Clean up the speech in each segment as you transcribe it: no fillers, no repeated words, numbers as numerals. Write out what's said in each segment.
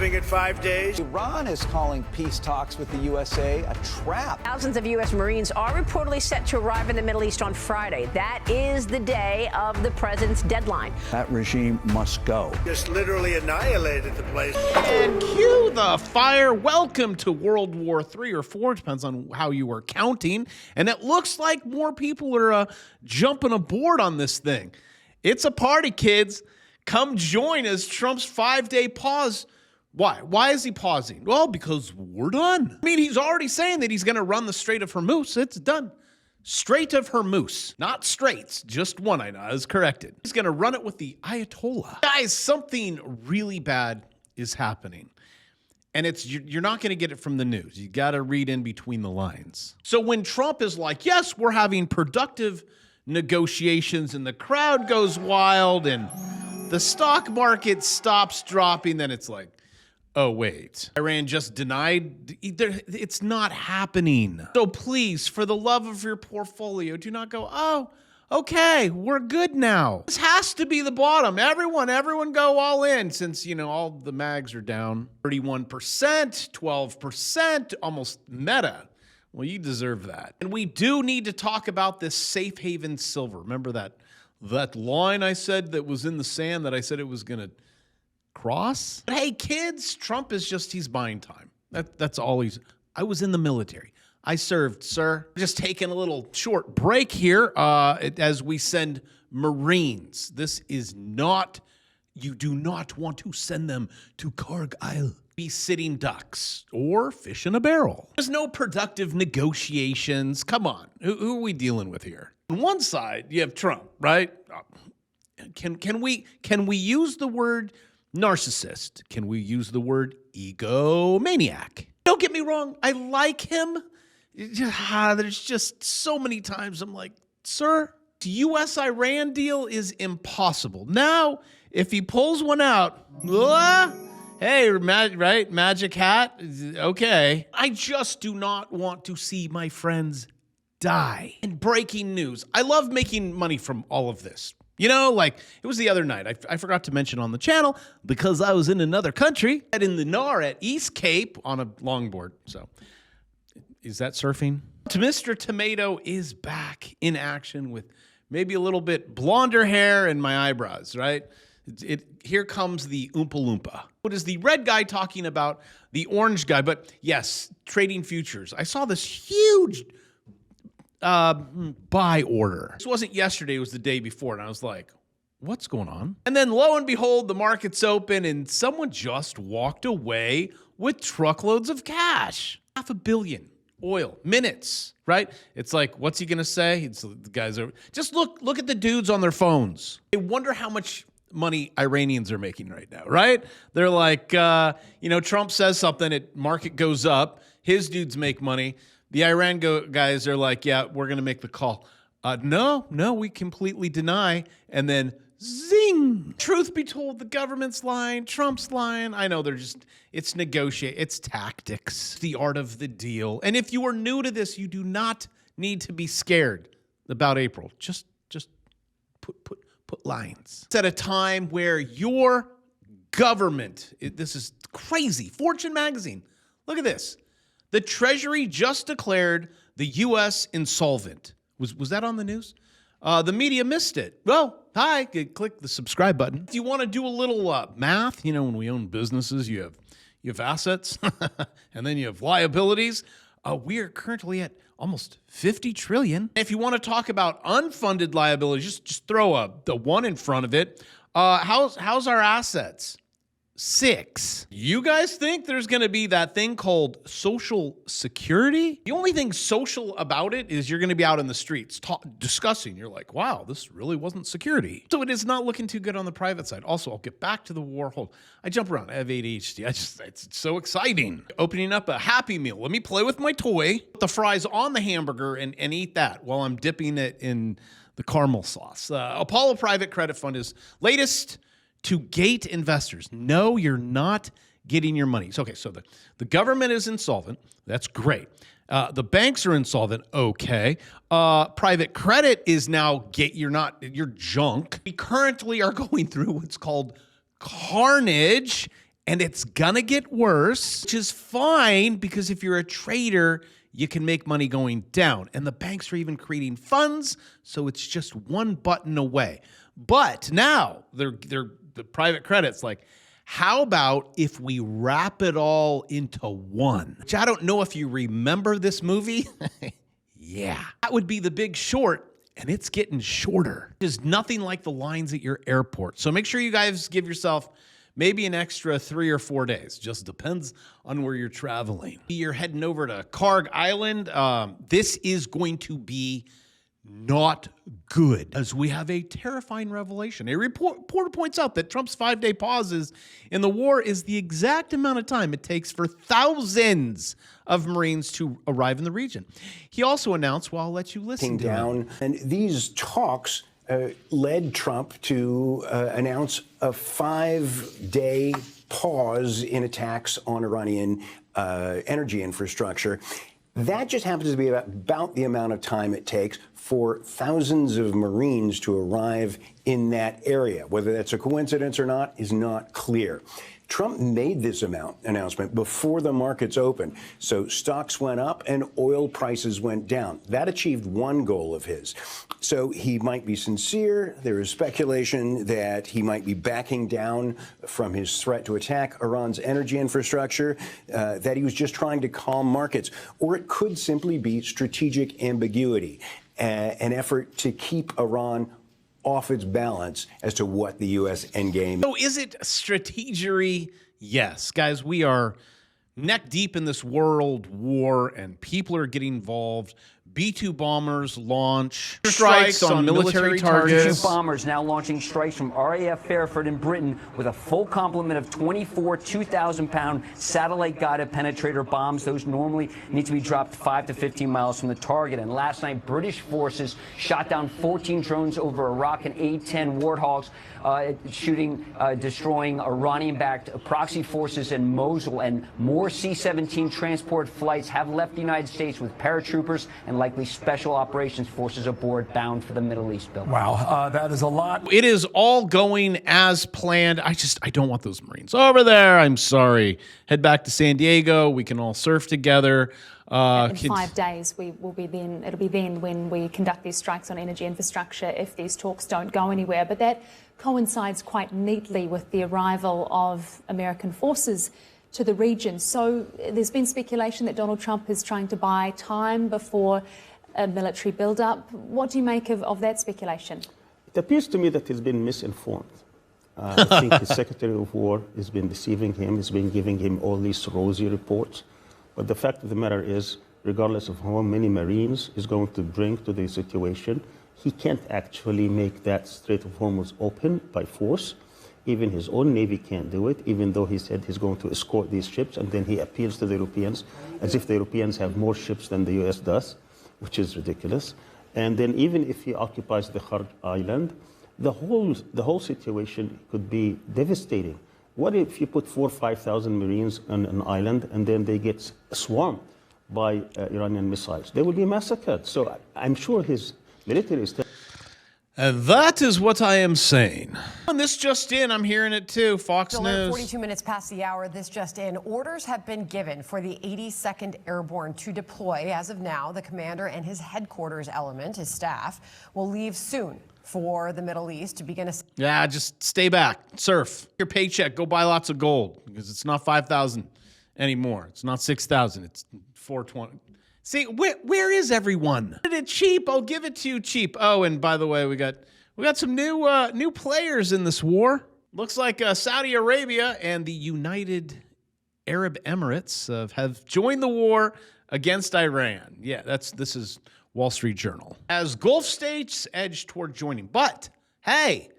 giving it 5 days. Iran is calling peace talks with the USA a trap. Thousands of U.S. Marines are reportedly set to arrive in the Middle East on Friday. That is the day of the president's deadline. That regime must go. Just literally annihilated the place. And cue the fire. Welcome to World War III or IV, depends on how you are counting. And it looks like more people are jumping aboard on this thing. It's a party, kids. Come join us. Trump's 5-day pause. Why? Why is he pausing? Well, because we're done. I mean, he's already saying that he's going to run the Strait of Hormuz. It's done. Strait of Hormuz. Not straits. Just one, I know. I was corrected. He's going to run it with the Ayatollah. Guys, something really bad is happening. And you're not going to get it from the news. You got to read in between the lines. So when Trump is like, yes, we're having productive negotiations, and the crowd goes wild and the stock market stops dropping, then it's like, oh, wait. Iran just denied. It's not happening. So please, for the love of your portfolio, do not go, oh, okay, we're good now. This has to be the bottom. Everyone go all in, since, you know, all the mags are down. 31%, 12%, almost meta. Well, you deserve that. And we do need to talk about this safe haven silver. Remember that line I said that was in the sand that I said it was going to cross? But hey, kids, Trump is just, he's buying time. That's all I was in the military. I served, sir. Just taking a little short break here as we send Marines. This is not, you do not want to send them to Cargyle. Be sitting ducks or fish in a barrel. There's no productive negotiations. Come on, who are we dealing with here? On one side, you have Trump, right? Can we use the word narcissist? Can we use the word egomaniac? Don't get me wrong, I like him. There's just so many times I'm like, sir, the U.S.-Iran deal is impossible. Now, if he pulls one out, hey, right, magic hat, okay. I just do not want to see my friends die. And breaking news. I love making money from all of this. You know, like, it was the other night. I forgot to mention on the channel, because I was in another country, in the NAR at East Cape on a longboard. So, is that surfing? Mr. Tomato is back in action with maybe a little bit blonder hair and my eyebrows, right? Here comes the Oompa Loompa. What is the red guy talking about the orange guy? But yes, trading futures. I saw this huge buy order. This wasn't yesterday, it was the day before. And I was like, what's going on? And then lo and behold, the market's open and someone just walked away with truckloads of cash. $500 million. Oil, minutes, right? It's like, what's he going to say? The guys are, just look at the dudes on their phones. I wonder how much money Iranians are making right now, right? They're like, Trump says something, market goes up, his dudes make money. The Iran guys are like, yeah, we're going to make the call. No, we completely deny. And then zing! Truth be told, the government's lying, Trump's lying. I know it's negotiate, it's tactics, the art of the deal. And if you are new to this, you do not need to be scared about April. Just put lines. It's at a time where your government, this is crazy. Fortune magazine, look at this. The Treasury just declared the U.S. insolvent. Was that on the news? The media missed it. Well, hi, click the subscribe button. If you want to do a little math, when we own businesses, you have assets and then you have liabilities. We are currently at almost 50 trillion. If you want to talk about unfunded liabilities, just throw the one in front of it. How's our assets? 6. You guys think there's going to be that thing called Social Security? The only thing social about it is you're going to be out in the streets discussing. You're like, wow, this really wasn't security. So it is not looking too good on the private side. Also, I'll get back to the war. I jump around. I have ADHD. It's so exciting. Opening up a Happy Meal. Let me play with my toy. Put the fries on the hamburger and eat that while I'm dipping it in the caramel sauce. Apollo Private Credit Fund is latest to gate investors. No, you're not getting your money. So, okay, so the government is insolvent. That's great. The banks are insolvent. Okay. Private credit is now you're junk. We currently are going through what's called Carnage, and it's gonna get worse, which is fine because if you're a trader, you can make money going down. And the banks are even creating funds, so it's just one button away. But now they're the private credit's like, how about if we wrap it all into one? Which I don't know if you remember this movie. Yeah, that would be The Big Short, and it's getting shorter. There's nothing like the lines at your airport. So make sure you guys give yourself maybe an extra 3 or 4 days. Just depends on where you're traveling. You're heading over to Carg Island. This is going to be not good, as we have a terrifying revelation. A reporter points out that Trump's 5-day pauses in the war is the exact amount of time it takes for thousands of Marines to arrive in the region. He also announced, well, I'll let you listen to him. And these talks led Trump to announce a 5-day pause in attacks on Iranian energy infrastructure. That just happens to be about the amount of time it takes for thousands of Marines to arrive in that area. Whether that's a coincidence or not is not clear. Trump made this announcement before the markets opened, so stocks went up and oil prices went down. That achieved one goal of his. So he might be sincere. There is speculation that he might be backing down from his threat to attack Iran's energy infrastructure, that he was just trying to calm markets. Or it could simply be strategic ambiguity, an effort to keep Iran off its balance as to what the U.S. endgame. So is it strategery? Yes. Guys, we are neck deep in this world war, and people are getting involved. B-2 bombers launch strikes on military targets. B-2 bombers now launching strikes from RAF Fairford in Britain with a full complement of 24 2,000-pound satellite-guided penetrator bombs. Those normally need to be dropped 5 to 15 miles from the target. And last night, British forces shot down 14 drones over Iraq and A-10 Warthogs, destroying Iranian-backed proxy forces in Mosul. And more C-17 transport flights have left the United States with paratroopers and likely special operations forces aboard, bound for the Middle East, Bill. Wow, that is a lot. It is all going as planned. I don't want those Marines over there. I'm sorry. Head back to San Diego. We can all surf together. In 5 days, it'll be then when we conduct these strikes on energy infrastructure if these talks don't go anywhere. But that coincides quite neatly with the arrival of American forces to the region. So there's been speculation that Donald Trump is trying to buy time before a military buildup. What do you make of that speculation? It appears to me that he's been misinformed. I think the Secretary of War has been deceiving him, has been giving him all these rosy reports. But the fact of the matter is, regardless of how many Marines he's going to bring to the situation, he can't actually make that Strait of Hormuz open by force. Even his own Navy can't do it, even though he said he's going to escort these ships, and then he appeals to the Europeans as if the Europeans have more ships than the U.S. does, which is ridiculous. And then even if he occupies the Carnage Island, the whole situation could be devastating. What if you put 4,000 or 5,000 Marines on an island and then they get swarmed by Iranian missiles? They will be massacred. So I'm sure his military is... And that is what I am saying. And this just in, I'm hearing it too, Fox News. 42 minutes past the hour, this just in. Orders have been given for the 82nd Airborne to deploy. As of now, the commander and his headquarters element, his staff, will leave soon for the Middle East to begin a... Yeah, just stay back, surf. Your paycheck, go buy lots of gold, because it's not 5,000 anymore. It's not 6,000, it's 420. See, where is everyone? It's cheap. I'll give it to you cheap. Oh, and by the way, we got some new players in this war. Looks like Saudi Arabia and the United Arab Emirates have joined the war against Iran. Yeah, this is Wall Street Journal. As Gulf states edge toward joining, but hey,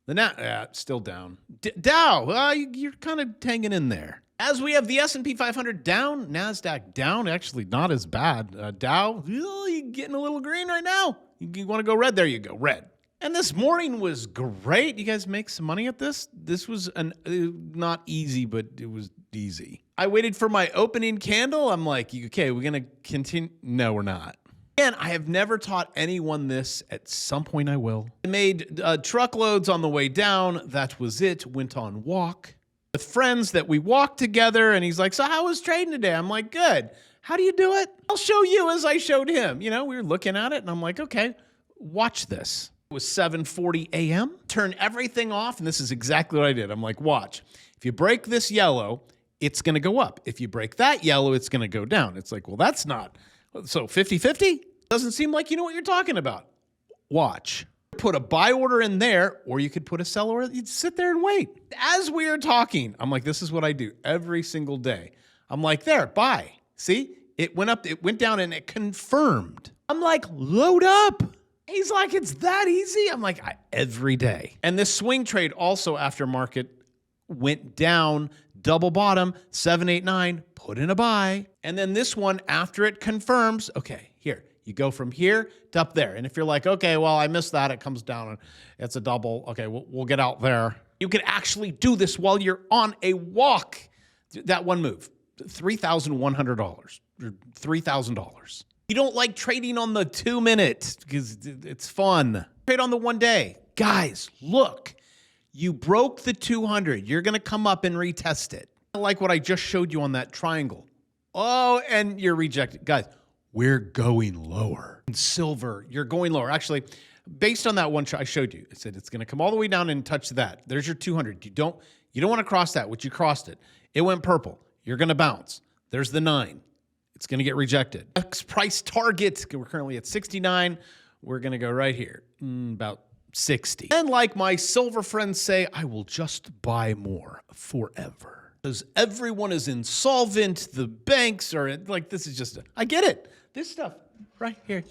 the still down. Dow, you're kind of hanging in there. As we have the S&P 500 down, NASDAQ down, actually not as bad. Dow, you're getting a little green right now. You want to go red? There you go, red. And this morning was great. You guys make some money at this? This was not easy, but it was easy. I waited for my opening candle. I'm like, okay, we're going to continue. No, we're not. And I have never taught anyone this. At some point I will. I made truckloads on the way down. That was it. Went on walk. with friends that we walk together, and he's like, so how was trading today? I'm like, good. How do you do it? I'll show you as I showed him. You know, we were looking at it, and I'm like, okay, watch this. It was 7:40 a.m. Turn everything off, and this is exactly what I did. I'm like, watch. If you break this yellow, it's going to go up. If you break that yellow, it's going to go down. It's like, well, that's not. So 50-50? Doesn't seem like you know what you're talking about. Watch. Put a buy order in there, or you could put a sell order. You'd sit there and wait. As we are talking, I'm like, this is what I do every single day. I'm like, there, buy. See? It went up, it went down, and it confirmed. I'm like, load up. He's like, it's that easy? I'm like, every day. And this swing trade also after market went down, double bottom, 789, put in a buy. And then this one, after it confirms, okay, here, you go from here to up there. And if you're like, okay, well, I missed that, it comes down, and it's a double. Okay, we'll get out there. You can actually do this while you're on a walk. That one move, $3,100 or $3,000. You don't like trading on the 2 minute because it's fun. Trade on the 1 day. Guys, look, you broke the 200. You're going to come up and retest it. Like what I just showed you on that triangle. Oh, and you're rejected. Guys, we're going lower. In silver, you're going lower. Actually, based on that one I showed you, it said it's going to come all the way down and touch that. There's your 200. You don't want to cross that, which you crossed it. It went purple. You're going to bounce. There's the 9. It's going to get rejected. Next price target, we're currently at 69. We're going to go right here, about 60. And like my silver friends say, I will just buy more forever. Because everyone is insolvent. The banks are like, this is just, I get it. This stuff right here.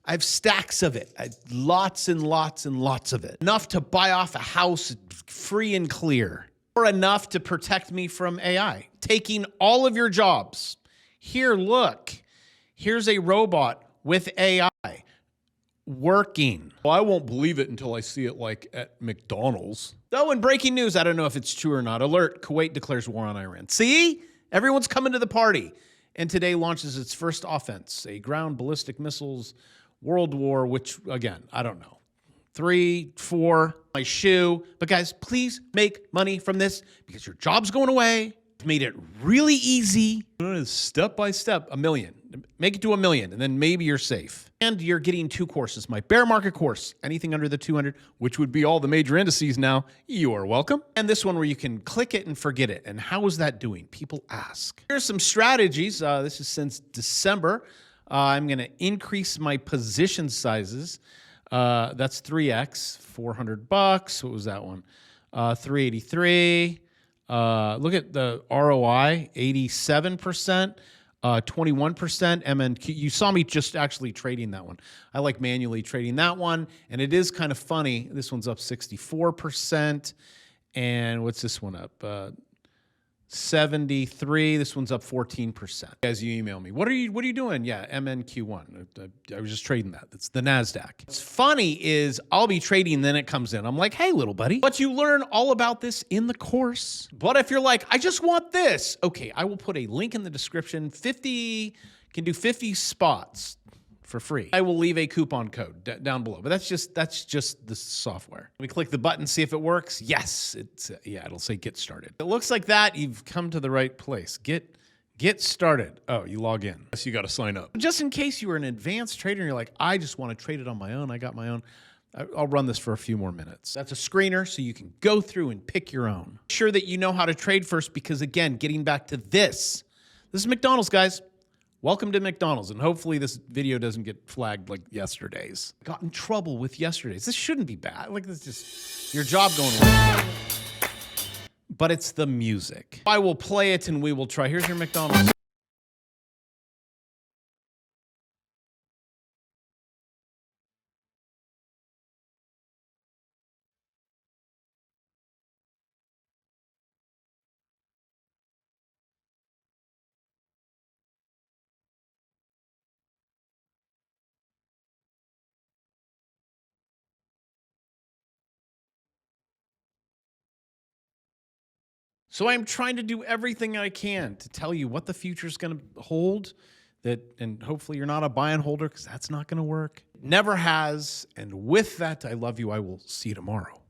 I've stacks of it. Lots and lots and lots of it. Enough to buy off a house free and clear. Or enough to protect me from AI. Taking all of your jobs. Here, look. Here's a robot with AI working. Well, I won't believe it until I see it like at McDonald's. So in breaking news, I don't know if it's true or not. Alert, Kuwait declares war on Iran. See? Everyone's coming to the party. And today launches its first offense, a ground ballistic missiles world war, which, again, I don't know. 3, 4, my shoe. But guys, please make money from this because your job's going away. Made it really easy. Step by step, $1 million. Make it to $1 million, and then maybe you're safe. And you're getting 2 courses. My bear market course, anything under the 200, which would be all the major indices now, you are welcome. And this one where you can click it and forget it. And how is that doing? People ask. Here's some strategies. This is since December. I'm going to increase my position sizes. That's 3x, $400. What was that one? 383. Look at the ROI, 87%, 21% MNQ. You saw me just actually trading that one. I like manually trading that one, and it is kind of funny. This one's up 64%, and what's this one up? 73. This one's up 14%. As you email me, what are you doing? Yeah, MNQ1. I was just trading that. It's the NASDAQ. What's funny is I'll be trading, then it comes in. I'm like, hey, little buddy. But you learn all about this in the course. But if you're like, I just want this. Okay, I will put a link in the description. 50, can do 50 spots for free. I will leave a coupon code down below, but that's just the software. We click the button, see if it works. Yes, it'll say get started. It looks like that. You've come to the right place. Get started. Oh, you log in. So you got to sign up. Just in case you were an advanced trader and you're like, I just want to trade it on my own. I got my own. I'll run this for a few more minutes. That's a screener, so you can go through and pick your own. Make sure that you know how to trade first, because again, getting back to this is McDonald's, guys. Welcome to McDonald's, and hopefully this video doesn't get flagged like yesterday's. Got in trouble with yesterday's. This shouldn't be bad. Like, this is just your job going wrong. But it's the music. I will play it and we will try. Here's your McDonald's. So I'm trying to do everything I can to tell you what the future is going to hold, and hopefully you're not a buy and holder, because that's not going to work. Never has. And with that, I love you. I will see you tomorrow.